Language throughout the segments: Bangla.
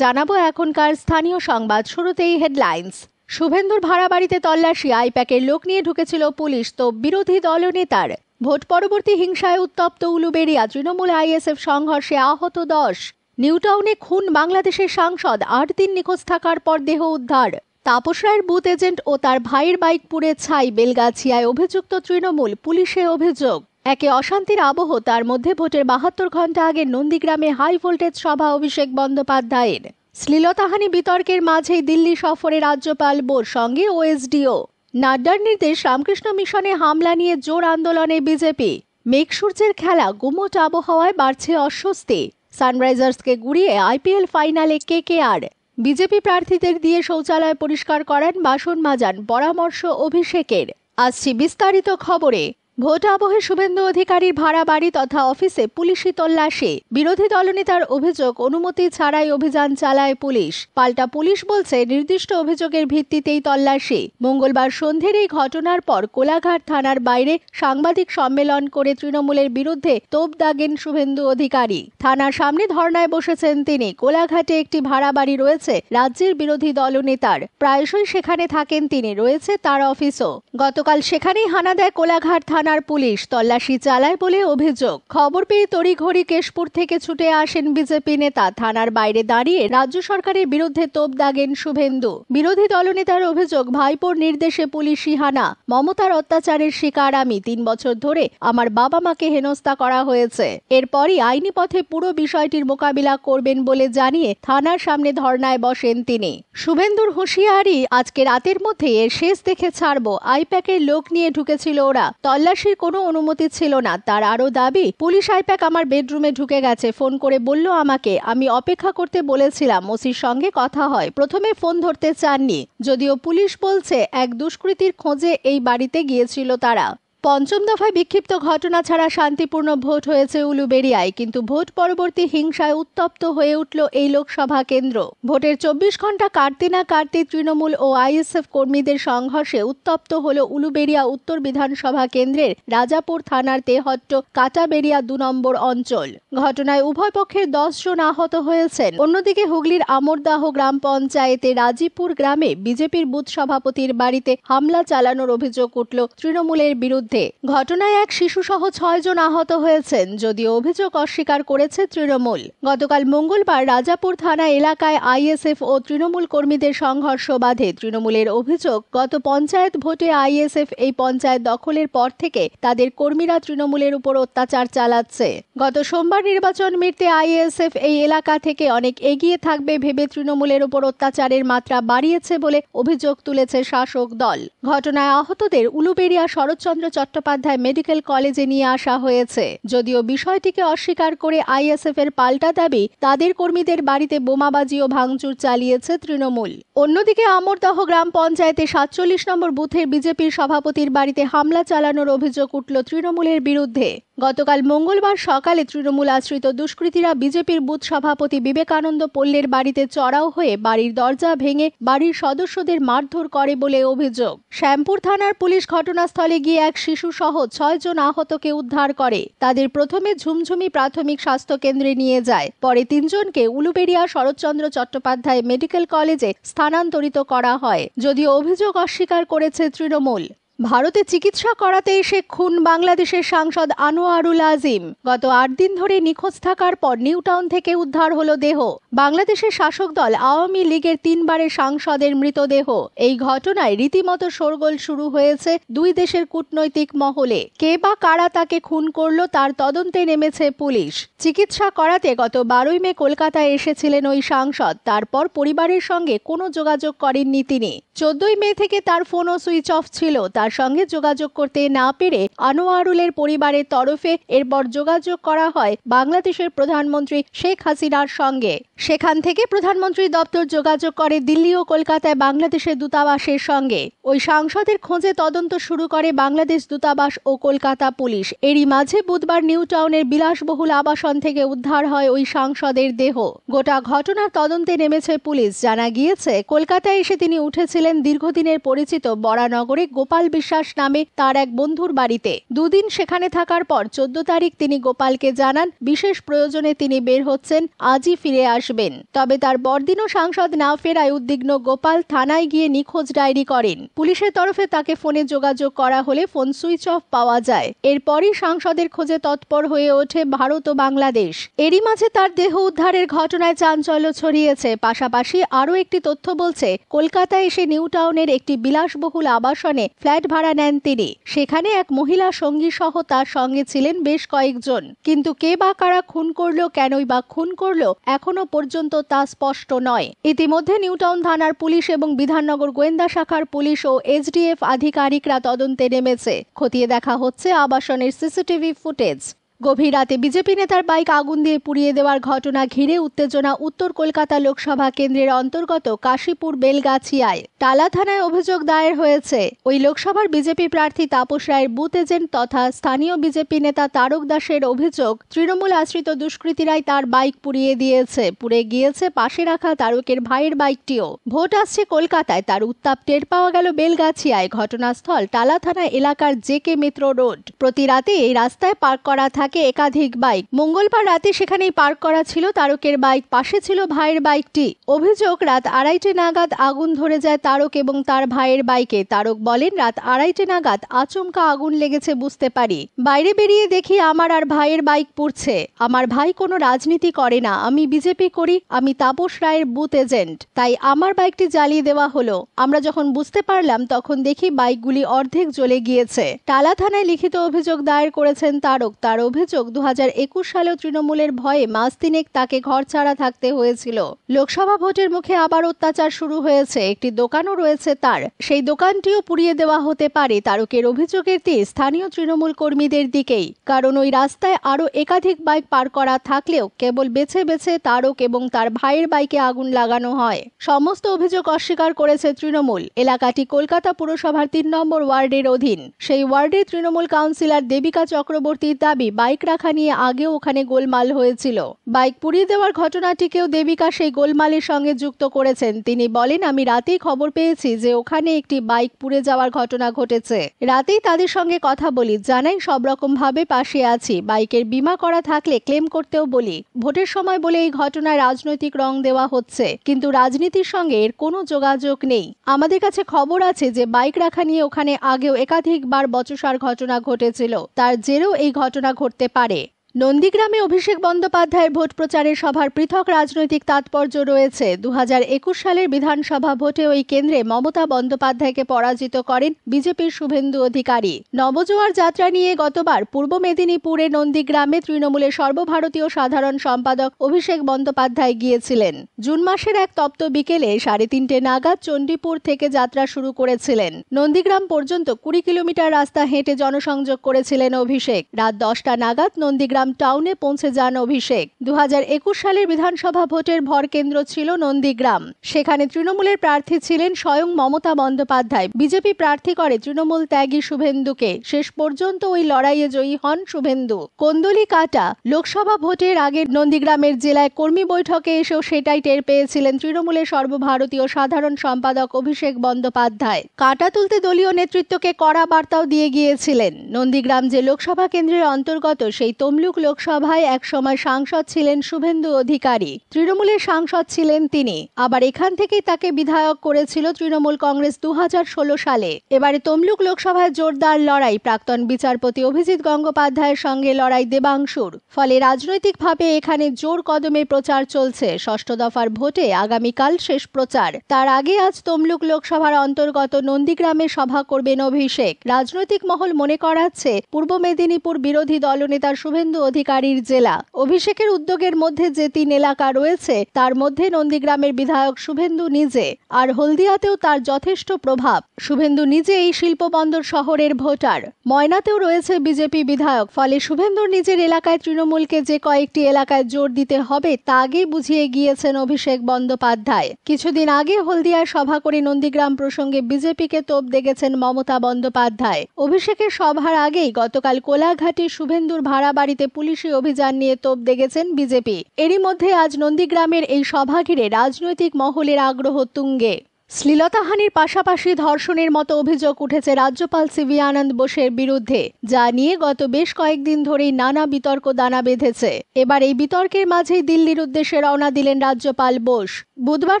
জানাবো এখনকার স্থানীয় সংবাদ। শুরুতেই হেডলাইন্স। শুভেন্দুর ভাড়া বাড়িতে তল্লাশি, আইপ্যাকের লোক নিয়ে ঢুকেছিল পুলিশ তো বিরোধী দলনেতার। ভোট পরবর্তী হিংসায় উত্তপ্ত উলুবেড়িয়া, তৃণমূল আইএসএফ সংঘর্ষে আহত 10। নিউটাউনে খুন বাংলাদেশের সাংসদ, 8 দিন নিখোঁজ থাকার পর দেহ উদ্ধার। তাপস রায়ের বুথ এজেন্ট ও তার ভাইয়ের বাইক পুড়ে ছাই, বেলগাছিয়ায় অভিযুক্ত তৃণমূল, পুলিশে অভিযোগ। একে অশান্তির আবহ, তার মধ্যে ভোটের 72 ঘন্টা আগে নন্দীগ্রামে হাই ভোল্টেজ সভা অভিষেক বন্দ্যোপাধ্যায়ের। শ্লীলতাহানি বিতর্কের মাঝেই দিল্লি সফরে রাজ্যপাল, বোর সঙ্গে ওএসডিও। নাড্ডার নির্দেশ, রামকৃষ্ণ মিশনে হামলা নিয়ে জোর আন্দোলনে বিজেপি। মেঘসূর্যের খেলা, গুমোট আবহাওয়ায় বাড়ছে অস্বস্তি। সানরাইজার্সকে গুড়িয়ে আইপিএল ফাইনালে কেকেআর। বিজেপি প্রার্থীদের দিয়ে শৌচালয় পরিষ্কার করান, বাসন মাজান, পরামর্শ অভিষেকের। আসছি বিস্তারিত খবরে। ভোট আবহে শুভেন্দু অধিকারীর ভাড়া বাড়ি তথা অফিসে পুলিশি তল্লাশি। বিরোধী দলনেতার অভিযোগ, অনুমতি ছাড়াই অভিযান চালায় পুলিশ। পাল্টা পুলিশ বলছে নির্দিষ্ট অভিযোগের ভিত্তিতেই তল্লাশি। মঙ্গলবার সন্ধ্যের এই ঘটনার পর কোলাঘাট থানার বাইরে সাংবাদিক সম্মেলন করে তৃণমূলের বিরুদ্ধে তোপ দাগেন শুভেন্দু অধিকারী। থানার সামনে ধর্নায় বসেছেন তিনি। কোলাঘাটে একটি ভাড়া বাড়ি রয়েছে রাজ্যের বিরোধী দলনেতার, প্রায়শই সেখানে থাকেন তিনি, রয়েছে তার অফিসও। গতকাল সেখানেই হানা দেয় কোলাঘাট থানা পুলিশ, তল্লাশি চালায় বলে অভিযোগ। খবর পেয়ে তড়িঘড়ি কেশপুর থেকে ছুটে আসেন বিজেপি নেতা। থানার বাইরে দাঁড়িয়ে রাজ্য সরকারের বিরুদ্ধে তোপ দাগেন শুভেন্দু। বিরোধী দলনেতার অভিযোগ, ভাইপোর নির্দেশে পুলিশি হানা, মমতার অত্যাচারের শিকার আমি। 3 বছর ধরে আমার বাবা মাকে হেনস্থা করা হয়েছে। এরপরই আইনি পথে পুরো বিষয়টির মোকাবিলা করবেন বলে জানিয়ে থানার সামনে ধর্নায় বসেন তিনি। শুভেন্দুর হুঁশিয়ারি, আজকে রাতের মধ্যে এর শেষ দেখে ছাড়বো। আইপ্যাকের লোক নিয়ে ঢুকেছিল ওরা, তল্লাশির কোনো অনুমতি ছিল না। তার আরো দাবি, পুলিশ আইপ্যাক আমার বেডরুমে ঢুকে গেছে, ফোন করে বলল আমাকে, আমি অপেক্ষা করতে বলেছিলাম, ওসির সঙ্গে কথা হয়। প্রথমে ফোন ধরতে চাননি, যদিও পুলিশ বলছে এক দুষ্কৃতীর খোঁজে এই বাড়িতে গিয়েছিল তারা। পঞ্চম দফায় বিক্ষিপ্ত ঘটনা ছাড়া শান্তিপূর্ণ ভোট হয়েছে উলুবেড়িয়ায়, কিন্তু ভোট পরবর্তী হিংসায় উত্তপ্ত হয়ে উঠল এই লোকসভা কেন্দ্র। ভোটের 24 ঘন্টা কাটতে না কাটতে তৃণমূল ও আইএসএফ কর্মীদের সংঘর্ষে উত্তপ্ত হল উলুবেড়িয়া উত্তর বিধানসভা কেন্দ্রের রাজাপুর থানার তেহট্ট কাটাবেড়িয়া 2 নম্বর অঞ্চল। ঘটনায় উভয় পক্ষের 10 জন আহত হয়েছেন। অন্যদিকে হুগলির আমরদাহ গ্রাম পঞ্চায়েতে রাজীপুর গ্রামে বিজেপির বুথ সভাপতির বাড়িতে হামলা চালানোর অভিযোগ উঠল তৃণমূলের বিরুদ্ধে। ঘটনায় এক শিশুসহ 6 জন আহত হয়েছেন, যদিও অভিযোগ অস্বীকার করেছে তৃণমূল। গতকাল মঙ্গলবার রাজাপুর থানা এলাকায় আইএসএফ ও তৃণমূল কর্মীদের সংঘর্ষ বাধে। তৃণমূলের অভিযোগ, গত পঞ্চায়েত ভোটে আইএসএফ এই পঞ্চায়েত দখলের পর থেকে তাদের কর্মীরা তৃণমূলের উপর অত্যাচার চালাচ্ছে। গত সোমবার নির্বাচন মিটতে আইএসএফ এই এলাকা থেকে অনেক এগিয়ে থাকবে ভেবে তৃণমূলের উপর অত্যাচারের মাত্রা বাড়িয়েছে বলে অভিযোগ তুলেছে শাসক দল। ঘটনায় আহতদের উলুবেড়িয়া শরৎচন্দ্র চট্টোপাধ্যায় মেডিকেল কলেজে নিয়ে আসা হয়েছে। যদিও বিষয়টিকে অস্বীকার করে আইএসএফ এর পাল্টা দাবি, তাদের কর্মীদের বাড়িতে বোমাবাজি ও ভাঙচুর চালিয়েছে তৃণমূল। অন্যদিকে আমরদাহ গ্রাম পঞ্চায়েতে 47 নম্বর বুথের বিজেপির সভাপতির বাড়িতে হামলা চালানোর অভিযোগ উঠল তৃণমূলের বিরুদ্ধে। গতকাল মঙ্গলবার সকালে তৃণমূল আশ্রিত দুষ্কৃতীরা বিজেপির বুথ সভাপতি বিবেকানন্দ পল্লের বাড়িতে চড়াও হয়ে বাড়ির দরজা ভেঙে বাড়ির সদস্যদের মারধর করে বলে অভিযোগ। শ্যামপুর থানার পুলিশ ঘটনাস্থলে গিয়ে এক শিশু সহ 6 জন আহতকে উদ্ধার করে। তাদের প্রথমে ঝুমঝুমি প্রাথমিক স্বাস্থ্য কেন্দ্রে নিয়ে যায়, পরে 3 জনকে উলুবেড়িয়া শরৎচন্দ্র চট্টোপাধ্যায় মেডিকেল কলেজে স্থানান্তরিত করা হয়, যদিও অভিযোগ অস্বীকার করেছে তৃণমূল। ভারতে চিকিৎসা করাতে এসে খুন বাংলাদেশের সাংসদ আনোয়ারুল আজিম। গত 8 দিন ধরে নিখোঁজ থাকার পর নিউটাউন থেকে উদ্ধার হলো দেহ। বাংলাদেশের শাসক দল আওয়ামী লীগের 3 বারের সাংসদের মৃতদেহ। এই ঘটনায় রীতিমতো শোরগোল শুরু হয়েছে 2 দেশের কূটনৈতিক মহলে। কে বা কারা তাকে খুন করলো তার তদন্তে নেমেছে পুলিশ। চিকিৎসা করাতে গত 12 মে কলকাতায় এসেছিলেন ওই সাংসদ। তারপর পরিবারের সঙ্গে কোনো যোগাযোগ করেননি তিনি। 14 মে থেকে তার ফোনও সুইচ অফ ছিল। তার সঙ্গে যোগাযোগ করতে না পেরে আনোয়ারুলের পরিবারের তরফে এরপর যোগাযোগ করা হয় বাংলাদেশের প্রধানমন্ত্রী শেখ হাসিনার সঙ্গে। সেখান থেকে প্রধানমন্ত্রী দপ্তর যোগাযোগ করে দিল্লি ও কলকাতায় বাংলাদেশের দূতাবাসের সঙ্গে। ওই সাংসদের খোঁজে তদন্ত শুরু করে বাংলাদেশ দূতাবাস ও কলকাতা পুলিশ। এরই মাঝে বুধবার নিউটাউনের বিলাসবহুল আবাসন থেকে উদ্ধার হয় ওই সাংসদের দেহ। গোটা ঘটনার তদন্তে নেমেছে পুলিশ। জানা গিয়েছে, কলকাতায় এসে তিনি উঠেছিলেন দীর্ঘদিনের পরিচিত বরানগরে গোপাল বিশ্বাস নামে তার এক বন্ধুর বাড়িতে। 2 দিন সেখানে থাকার পর 14 তারিখ তিনি গোপালকে জানান বিশেষ প্রয়োজনে তিনি বের হচ্ছেন, আজই ফিরে আসবেন। আসবেন। তবে তার পরদিনও সাংসদ না ফেরায় উদ্বিগ্ন গোপাল থানায় গিয়ে নিখোঁজ ডায়েরি করেন। পুলিশের তরফে তাকে ফোনে যোগাযোগ করা হলে ফোন সুইচ অফ পাওয়া যায়। এরপরই সাংসদের খোঁজে তৎপর হয়ে ওঠে ভারত ও বাংলাদেশ। এরই মাঝে তার দেহ উদ্ধারের ঘটনায় চাঞ্চল্য ছড়িয়েছে। পাশাপাশি আরও একটি তথ্য বলছে, কলকাতায় এসে নিউ টাউনের একটি বিলাসবহুল আবাসনে ফ্ল্যাট ভাড়া নেন তিনি। সেখানে এক মহিলা সঙ্গী সহ তার সঙ্গে ছিলেন বেশ কয়েকজন। কিন্তু কে বা কারা খুন করলো, কেনই বা খুন করলো, এখনো পর্যন্ত তা স্পষ্ট নয়। ইতিমধ্যে নিউটাউন থানার পুলিশ এবং বিধাননগর গোয়েন্দা শাখার পুলিশ ও এসডিএফ আধিকারিকরা তদন্তে নেমেছে। খতিয়ে দেখা হচ্ছে আবাসনের সিসিটিভি ফুটেজ। গভীর রাতে বিজেপি নেতার বাইক আগুন দিয়ে পুড়িয়ে দেওয়ার ঘটনা ঘিরে উত্তেজনা উত্তর কলকাতা লোকসভা কেন্দ্রের অন্তর্গত কাশীপুর বেলগাছিয়ায়। টালা থানায় অভিযোগ দায়ের হয়েছে। ওই লোকসভার বিজেপি প্রার্থী তাপস রায়ের বুথ এজেন্ট তথা স্থানীয় বিজেপি নেতা তারক দাসের অভিযোগ, তৃণমূল আশ্রিত দুষ্কৃতীরাই তার বাইক পুড়িয়ে দিয়েছে। পুড়ে গিয়েছে পাশে রাখা তারকের ভাইয়ের বাইকটিও। ভোট আসছে কলকাতায়, তার উত্তাপ টের পাওয়া গেল বেলগাছিয়ায়। ঘটনাস্থল টালা থানা এলাকার জেকে মিত্র রোড। প্রতি রাতে এই রাস্তায় পার্ক করা একাধিক বাইক। মঙ্গলবার রাতে সেখানেই পার্ক করা ছিল তারকের বাইক, পাশে ছিল ভাইয়ের বাইকটি। অভিযোগ, রাত 2:30 নাগাদ আগুন ধরে যায় তারক এবং তার ভাইয়ের বাইকে। তারক বলেন, রাত 2:30 নাগাদ আচমকা আগুন লেগেছে বুঝতে পারি। বাইরে বেরিয়ে দেখি আমার আর ভাইয়ের বাইক পুড়ছে। আমার ভাই কোনো রাজনীতি করে না, আমি বিজেপি করি, আমি তাপস রায়ের বুথ এজেন্ট, তাই আমার বাইকটি জ্বালিয়ে দেওয়া হলো। আমরা যখন বুঝতে পারলাম তখন দেখি বাইকগুলি অর্ধেক জ্বলে গিয়েছে। টালা থানায় লিখিত অভিযোগ দায়ের করেছেন তারক। তার অভিযোগ, 2021 সালেও তৃণমূলের ভয়ে মাস তিনেক তাকে ঘর ছাড়া থাকতে হয়েছিল। লোকসভা ভোটের মুখে আবার অত্যাচার শুরু হয়েছে। একটি দোকানও রয়েছে তার, সেই দোকানটিও পুড়িয়ে দেওয়া হতে পারে। তারকের অভিযোগের তীর স্থানীয় তৃণমূল কর্মীদের দিকেই, কারণ ওই রাস্তায় আরও একাধিক বাইক পার করা থাকলেও কেবল বেছে বেছে তারক এবং তার ভাইয়ের বাইকে আগুন লাগানো হয়। সমস্ত অভিযোগ অস্বীকার করেছে তৃণমূল। এলাকাটি কলকাতা পুরসভার 3 নম্বর ওয়ার্ডের অধীন। সেই ওয়ার্ডের তৃণমূল কাউন্সিলর দেবিকা চক্রবর্তীর দাবি, বাইক রাখা নিয়ে আগেও ওখানে গোলমাল হয়েছিল। বাইক পুড়িয়ে দেওয়ার ঘটনাটিকেও দেবিকা সেই গোলমালের সঙ্গে যুক্ত করেছেন। তিনি বলেন, আমি রাতেই খবর পেয়েছি যে ওখানে একটি বাইক পুড়ে যাওয়ার ঘটনা ঘটেছে। রাতেই তাদের সঙ্গে কথা বলি, জানাই সব রকম ভাবে পাশে আছি। বাইকের বীমা করা থাকলে ক্লেম করতেও বলি। ভোটের সময় বলে এই ঘটনায় রাজনৈতিক রং দেওয়া হচ্ছে, কিন্তু রাজনীতির সঙ্গে এর কোনো যোগাযোগ নেই। আমাদের কাছে খবর আছে যে বাইক রাখা নিয়ে ওখানে আগেও একাধিকবার বচসার ঘটনা ঘটেছিল, তার জেরেও এই ঘটনা ঘটতে পারে। নন্দীগ্রামে অভিষেক বন্দ্যোপাধ্যায়ের ভোট প্রচারের সভার পৃথক রাজনৈতিক তাৎপর্য রয়েছে। 2021 সালের বিধানসভা ভোটে ওই কেন্দ্রে মমতা বন্দ্যোপাধ্যায়কে পরাজিত করেন বিজেপির শুভেন্দু অধিকারী। নবজোয়ার যাত্রা নিয়ে গতবার পূর্ব মেদিনীপুরের নন্দীগ্রামে তৃণমূলের সর্বভারতীয় সাধারণ সম্পাদক অভিষেক বন্দ্যোপাধ্যায় গিয়েছিলেন। জুন মাসের এক তপ্ত বিকেলে 3:30 নাগাদ চণ্ডীপুর থেকে যাত্রা শুরু করেছিলেন। নন্দীগ্রাম পর্যন্ত 20 কিলোমিটার রাস্তা হেঁটে জনসংযোগ করেছিলেন অভিষেক। রাত 10টা নাগাদ নন্দীগ্রাম টাউনে পৌঁছে যান অভিষেক। 2021 সালের বিধানসভা ভোটের ভরকেন্দ্র ছিল নন্দীগ্রাম। সেখানে তৃণমূলের প্রার্থী ছিলেন স্বয়ং মমতা বন্দ্যোপাধ্যায়। বিজেপি প্রার্থী করে তৃণমূল ত্যাগী শুভেন্দুকে। শেষ পর্যন্ত ওই লড়াইয়ে জয়ী হন শুভেন্দু। কোন্দলি কাটা। লোকসভা ভোটের আগে নন্দীগ্রামের জেলায় কর্মী বৈঠকে এসেও সেটাই টের পেয়েছিলেন তৃণমূলের সর্বভারতীয় সাধারণ সম্পাদক অভিষেক বন্দ্যোপাধ্যায়। কাটা তুলতে দলীয় নেতৃত্বকে কড়া বার্তাও দিয়ে গিয়েছিলেন। নন্দীগ্রাম যে লোকসভা কেন্দ্রের অন্তর্গত, সেই তমলুক লোকসভায় একসময় সাংসদ ছিলেন শুভেন্দু অধিকারী। তৃণমূলের সাংসদ ছিলেন তিনি। আবার এখান থেকেই তাকে বিধায়ক করেছিল তৃণমূল কংগ্রেস 2016 সালে। এবারে তমলুক লোকসভায় জোরদার লড়াই। প্রাক্তন বিচারপতি অভিজিৎ গঙ্গোপাধ্যায়ের সঙ্গে লড়াই দেবাংশুর। ফলে রাজনৈতিকভাবে এখানে জোর কদমে প্রচার চলছে। 6ষ্ঠ দফার ভোটে আগামীকাল শেষ প্রচার। তার আগে আজ তমলুক লোকসভার অন্তর্গত নন্দীগ্রামে সভা করবেন অভিষেক। রাজনৈতিক মহল মনে করাচ্ছে পূর্ব মেদিনীপুর বিরোধী দলনেতার শুভেন্দু অধিকারীর জেলা। অভিষেকের উদ্যোগের মধ্যে যে 3 এলাকা রয়েছে, তার মধ্যে নন্দীগ্রামের বিধায়ক শুভেন্দু নিজে, আর হলদিয়াতেও তার যথেষ্ট প্রভাব। শুভেন্দু নিজে এই শিল্পবন্দর শহরের ভোটার। ময়নাতেও রয়েছে বিজেপি বিধায়ক। ফলে শুভেন্দুর নিজের এলাকায় তৃণমূলকে যে কয়েকটি এলাকায় জোর দিতে হবে তা আগেই বুঝিয়ে গিয়েছেন অভিষেক বন্দ্যোপাধ্যায়। কিছুদিন আগে হলদিয়ায় সভা করে নন্দীগ্রাম প্রসঙ্গে বিজেপিকে তোপ দেখেছেন মমতা বন্দ্যোপাধ্যায়। অভিষেকের সভার আগেই গতকাল কোলাঘাটে শুভেন্দুর ভাড়া বাড়িতে পুলিশি অভিযান নিয়ে তোপ দেখেছেন বিজেপি। এরই মধ্যে আজ নন্দীগ্রামের এই সভা ঘিরে রাজনৈতিক মহলের আগ্রহ তুঙ্গে। শ্লীলতাহানির পাশাপাশি ধর্ষণের মতো অভিযোগ উঠেছে রাজ্যপাল সিভি আনন্দ বোসের বিরুদ্ধে, যা নিয়ে গত বেশ কয়েকদিন ধরেই নানা বিতর্ক দানা বেঁধেছে। এবার এই বিতর্কের মাঝেই দিল্লির উদ্দেশ্যে রওনা দিলেন রাজ্যপাল বোস। বুধবার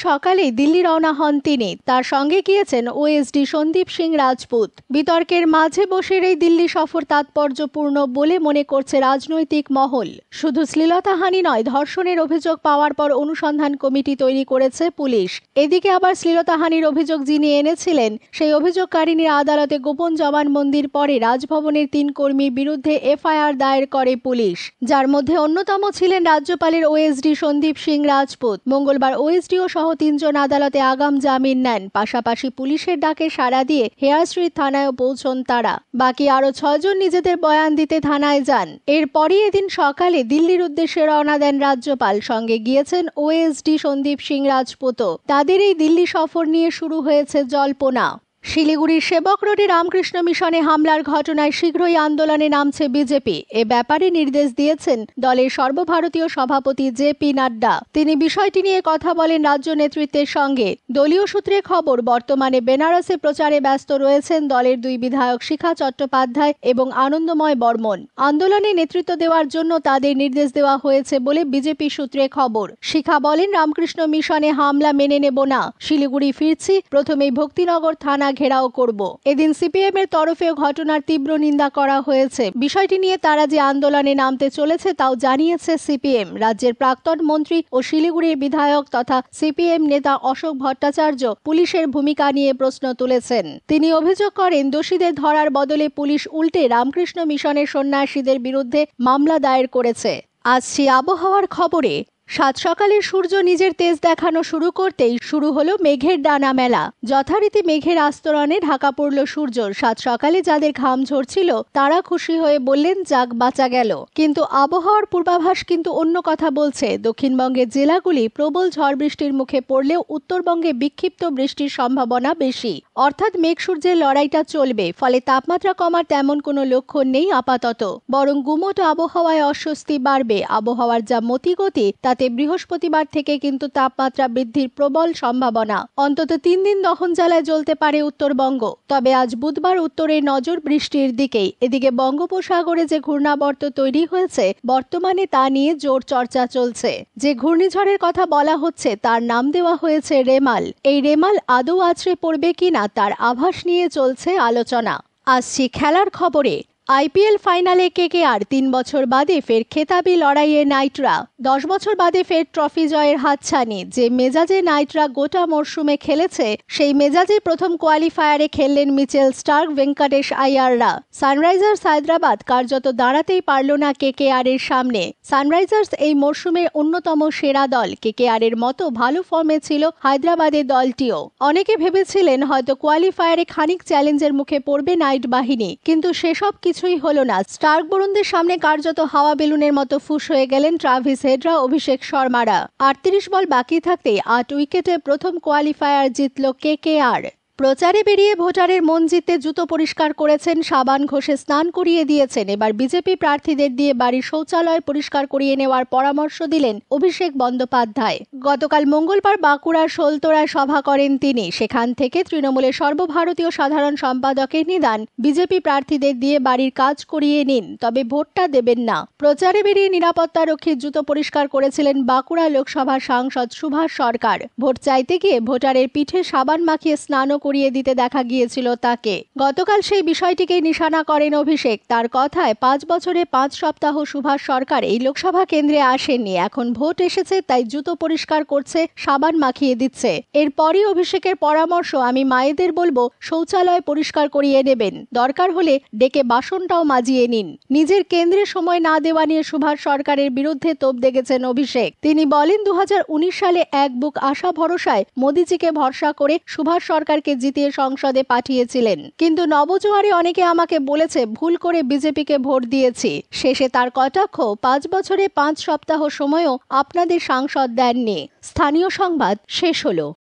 সকালেই দিল্লি রওনা হন তিনি। তার সঙ্গে গিয়েছেন ওএসডি সন্দীপ সিং রাজপুত। বিতর্কের মাঝে বোসের এই দিল্লি সফর তাৎপর্যপূর্ণ বলে মনে করছে রাজনৈতিক মহল। শুধু শ্লীলতাহানি নয়, ধর্ষণের অভিযোগ পাওয়ার পর অনুসন্ধান কমিটি তৈরি করেছে পুলিশ। এদিকে আবার শ্লীলতাহানির অভিযোগ যিনি এনেছিলেন, সেই অভিযোগকারিনীর আদালতে গোপন জবানবন্দির পরে রাজভবনের 3 কর্মীর বিরুদ্ধে এফআইআর দায়ের করে পুলিশ, যার মধ্যে অন্যতম ছিলেন রাজ্যপালের ওএসডি সন্দীপ সিং রাজপুত। মঙ্গলবার ওএসডিও সহ 3 জন আদালতে আগাম জামিন নেন। পাশাপাশি পুলিশের ডাকে সাড়া দিয়ে হেয়ার স্ট্রিট থানায় পৌঁছন তারা। বাকি আরো 6 জন নিজেদের বয়ান দিতে থানায় যান। এরপরই এদিন সকালে দিল্লির উদ্দেশ্যে রওনা দেন রাজ্যপাল। সঙ্গে গিয়েছেন ওএসডি সন্দীপ সিং রাজপুত। তাদের এই দিল্লি সফর নিয়ে শুরু হয়েছে জল্পনা। শিলিগুড়ির সেবক রোডে রামকৃষ্ণ মিশনে হামলার ঘটনায় শীঘ্রই আন্দোলনে নামছে বিজেপি। এ ব্যাপারে নির্দেশ দিয়েছেন দলের সর্বভারতীয় সভাপতি জেপি নাড্ডা। তিনি বিষয়টি নিয়ে কথা বলেন রাজ্য নেতৃত্বের সঙ্গে। দলীয় সূত্রে খবর, বর্তমানে বেনারসে প্রচারে ব্যস্ত রয়েছেন দলের 2 বিধায়ক শিখা চট্টোপাধ্যায় এবং আনন্দময় বর্মন। আন্দোলনে নেতৃত্ব দেওয়ার জন্য তাদের নির্দেশ দেওয়া হয়েছে বলে বিজেপি সূত্রে খবর। শিখা বলেন, রামকৃষ্ণ মিশনে হামলা মেনে নেব না, শিলিগুড়ি ফিরছি, প্রথমেই ভক্তিনগর থানা ঘেরাও করব। এদিন সিপিএম এর তরফেও ঘটনার তীব্র নিন্দা করা হয়েছে। বিষয়টি নিয়ে তারা যে আন্দোলনে নামতে চলেছে তাও জানিয়েছে সিপিএম। রাজ্যের প্রাক্তন মন্ত্রী ও শিলিগুড়ির বিধায়ক তথা সিপিএম নেতা অশোক ভট্টাচার্য পুলিশের ভূমিকা নিয়ে প্রশ্ন তুলেছেন। তিনি অভিযোগ করেন, দোষীদের ধরার বদলে পুলিশ উল্টে রামকৃষ্ণ মিশনের সন্ন্যাসীদের বিরুদ্ধে মামলা দায়ের করেছে। আসছি আবহাওয়ার খবরে। সাত সকালে সূর্য নিজের তেজ দেখানো শুরু করতেই শুরু হলো মেঘের ডানা মেলা। যথারীতি মেঘের আস্তরণে ঢাকা পড়ল সূর্য। সাত সকালে যাদের ঘাম ঝরছিল তারা খুশি হয়ে বললেন, যাক বাঁচা গেল। কিন্তু আবহাওয়ার পূর্বাভাস কিন্তু অন্য কথা বলছে। দক্ষিণবঙ্গের জেলাগুলি প্রবল ঝড় বৃষ্টির মুখে পড়লেও উত্তরবঙ্গে বিক্ষিপ্ত বৃষ্টির সম্ভাবনা বেশি। অর্থাৎ মেঘ সূর্যের লড়াইটা চলবে। ফলে তাপমাত্রা কমার তেমন কোনো লক্ষণ নেই আপাতত, বরং গুমোট আবহাওয়ায় অস্বস্তি বাড়বে। আবহাওয়ার যা মতিগতি তাতে বৃহস্পতিবার থেকে কিন্তু তাপমাত্রা বৃদ্ধির প্রবল সম্ভাবনা। অন্তত 3 দিন দহন জ্বালায় জ্বলতে পারে উত্তরবঙ্গ। তবে আজ বুধবার উত্তরে নজর বৃষ্টির দিকেই। এদিকে বঙ্গোপসাগরে যে ঘূর্ণাবর্ত তৈরি হয়েছে, বর্তমানে তা নিয়ে জোর চর্চা চলছে। যে ঘূর্ণিঝড়ের কথা বলা হচ্ছে তার নাম দেওয়া হয়েছে রেমাল। এই রেমাল আদৌ আছড়ে পড়বে কিনা তার আভাস নিয়ে চলছে আলোচনা। আসছি খেলার খবরে। আইপিএল ফাইনালে কেকেআর 3 বছর বাদে ফের খেতাবি লড়াইয়ে নাইটরা। 10 বছর বাদে ফের ট্রফি জয়ের হাতছানি। যে মেজাজে নাইটরা গোটা মরশুমে খেলেছে, সেই মেজাজে প্রথম কোয়ালিফায়ারে খেললেন মিচেল স্টার্ক, ভেঙ্কটেশ আইয়াররা। সানরাইজার্স হায়দ্রাবাদ কার্যত দাঁড়াতেই পারল না কেকেআর এর সামনে। সানরাইজার্স এই মরশুমের অন্যতম সেরা দল। কেকেআর এর মতো ভালো ফর্মে ছিল হায়দ্রাবাদের দলটিও। অনেকে ভেবেছিলেন হয়তো কোয়ালিফায়ারে খানিক চ্যালেঞ্জের মুখে পড়বে নাইট বাহিনী, কিন্তু সেসব কিছুই হলো না। স্টার্ক বরুণদের সামনে কার্যত হাওয়া বেলুনের মতো ফুস হয়ে গেলেন ট্রাভিস হেডরা, অভিষেক শর্মারা। 38 বল বাকি থাকতেই 8 উইকেটে প্রথম কোয়ালিফায়ার জিতল কেকেআর। প্রচারে বেরিয়ে ভোটারের মন জিততে জুতো পরিষ্কার করেছেন, সাবান ঘষে স্নান করিয়ে দিয়েছেন। এবার বিজেপি প্রার্থীদের দিয়ে বাড়ির শৌচালয় পরিষ্কার করিয়ে নেওয়ার পরামর্শ দিলেন অভিষেক বন্দ্যোপাধ্যায়। গতকাল মঙ্গলবার বাঁকুড়ার শোলতোড়ায় সভা করেন তিনি। সেখান থেকে তৃণমূলের সর্বভারতীয় সাধারণ সম্পাদকের নিদান, বিজেপি প্রার্থীদের দিয়ে বাড়ির কাজ করিয়ে নিন, তবে ভোটটা দেবেন না। প্রচারে বেরিয়ে নিরাপত্তা রক্ষীর জুতো পরিষ্কার করেছিলেন বাঁকুড়া লোকসভার সাংসদ সুভাষ সরকার। ভোট চাইতে গিয়ে ভোটারের পিঠে সাবান মাখিয়ে স্নানও করিয়ে দিতে দেখা গিয়েছিল তাকে। গতকাল সেই বিষয়টিকেই নিশানা করেন অভিষেক। তার কথায় 5 বছরে 5 সপ্তাহ সুভাষ সরকার এই লোকসভা কেন্দ্রে আসেননি। এখন ভোট এসেছে তাই জুতো পরিষ্কার করছে, সাবান মাখিয়ে দিচ্ছে। এরপরই অভিষেকের পরামর্শ, আমি মায়েদের বলবো শৌচালয় পরিষ্কার করিয়ে নেবেন, দরকার হলে ডেকে বাসনটাও মাজিয়ে নিন। নিজের কেন্দ্রে সময় না দেওয়া নিয়ে সুভাষ সরকারের বিরুদ্ধে তোপ দেগেছেন অভিষেক। তিনি বলেন, 2019 সালে এক বুক আশা ভরসায় মোদিজিকে ভরসা করে সুভাষ সরকারকে জিতিয়ে সংসদে পাঠিয়েছিলেন। কিন্তু নবজোয়ারে অনেকে আমাকে বলেছে ভুল করে বিজেপিকে ভোট দিয়েছি। শেষে তার কটাক্ষ, 5 বছরে 5 সপ্তাহ সময়ও আপনাদের সাংসদ দেননি। স্থানীয় সংবাদ শেষ হলো।